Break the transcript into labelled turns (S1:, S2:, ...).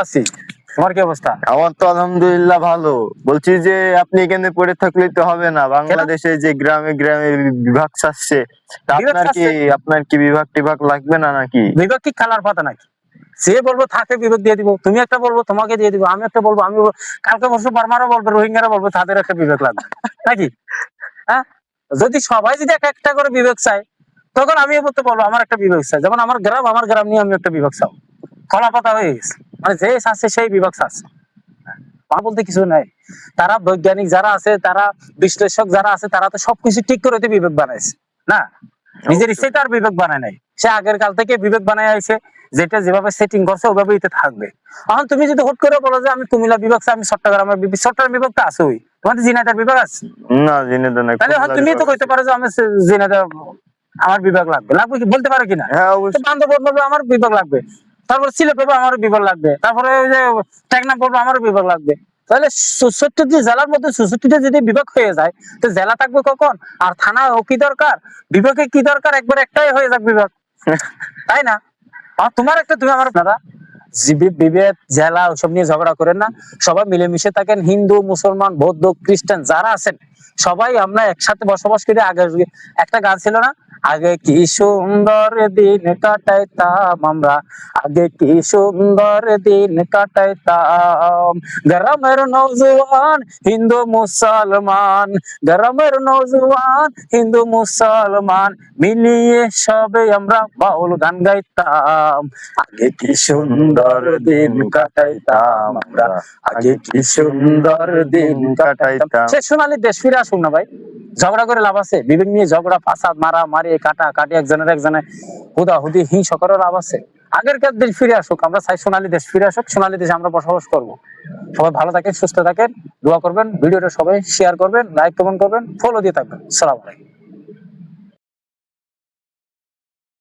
S1: আছি। তোমার কি অবস্থা?
S2: আমার তো আলহামদুলিল্লাহ ভালো। বলছি যে আপনি এখানে পড়ে থাকলে তো হবে না, বাংলাদেশে যে গ্রামে গ্রামে বিভাগ চাচ্ছে, তা
S1: বিভাগ চাচ্ছে?
S2: আপনার কি বিভাগ টিভাগ লাগবে না নাকি?
S1: বিভাগ কি কালার পাতা নাকি? সে বলবো থাকে বিভাগ দিয়ে দিব, তুমি একটা বলবো তোমাকে দিয়ে দিব, আমি একটা বলবো আমি কালকে বসে বার্মারা বলবে, রোহিঙ্গারা বলবে তাদের একটা বিভাগ লাগবে নাকি? হ্যাঁ, যদি সবাই যদি একটা করে বিভাগ চায়, তখন আমি বলতে বলবো আমার একটা বিভাগ চাই। যেমন আমার গ্রাম নিয়ে আমি একটা বিভাগ চাও, কলা পাতা হয়ে গেছে, মানে যে চাচ্ছে সেই বিভাগ চাচ্ছে। আমার বলতে কিছু নাই। তারা বৈজ্ঞানিক যারা আছে, তারা বিশ্লেষক যারা আছে, তারা তো সবকিছু ঠিক করে বিবেক বানাইছে না, নিজের ইচ্ছাই তার বিবেক বানায় নাই। সে আগের কাল থেকে বিবেক বানায় আইছে, যেটা যেভাবে সেটিং করছে ওভাবেই থাকবে। এখন তুমি যদি হুট করে বলো যে আমি কুমিল্লা বিভাগ চাই, আমি চট্টগ্রামের চট্টগ্রাম বিভাগ তো আছে, ওই তোমাদের ঝিনাইদহ বিভাগ আছে
S2: না, জেনে তো নাই।
S1: তাহলে হয় তুমি তো কইতে পারো যে আমি ঝিনাইদহ আমার বিভাগ লাগবে, লাগবে কি বলতে পারো কিনা?
S2: হ্যাঁ,
S1: তো
S2: অবশ্যই।
S1: বান্ধব বলবে আমার বিভাগ লাগবে, তারপর সিলেট বলবে আমার বিভাগ লাগবে, তারপরে ওই যে টেকনাফ বলবে আমার বিভাগ লাগবে। তাহলে ৬৪টি জেলার মধ্যে ৬৪টা যদি বিভাগ হয়ে যায়, তো জেলা থাকবে কখন? আর থানা ও কি দরকার, বিভাগে কি দরকার, একবার একটাই হয়ে যাক বিভাগ, তাই না? আর তোমার একটা তুমি আমার আপনারা বিভেদ জেলা ওসব নিয়ে ঝগড়া করেন না, সবাই মিলেমিশে থাকেন। হিন্দু মুসলমান বৌদ্ধ খ্রিস্টান যারা আছেন সবাই আমরা একসাথে বসবাস করি। আগে একটা গান ছিল না, আগে কি সুন্দর দিন কাটাইতাম আমরা, আগে কি সুন্দর দিন কাটাইতাম, গ্রামের নওজোয়ান হিন্দু মুসলমান, গ্রামের নওজোয়ান হিন্দু মুসলমান মিলিয়ে সবে আমরা বাউল গান গাইতাম, আগে কি সুন্দর দিন কাটাইতাম আমরা, আগে কি সুন্দর দিন কাটাইতাম। সে সোনালী দেশ ফিরে আসুক না ভাই, ঝগড়া করে লাভ আছে? বিবেক নিয়ে ঝগড়া ফাসাদ মারা মারি কাটা কাটি একজনে হুদাহুদি হিংসা করে লাভ আছে? আগেরকার দেশ ফিরে আসুক, আমরা চাই সোনালী দেশ ফিরে আসুক, সোনালী দেশে আমরা বসবাস করবো। সবাই ভালো থাকেন, সুস্থ থাকেন, দোয়া করবেন, ভিডিওটা সবাই শেয়ার করবেন, লাইক কমেন্ট করবেন, ফলো দিয়ে থাকবেন। সালাম আলাইকুম।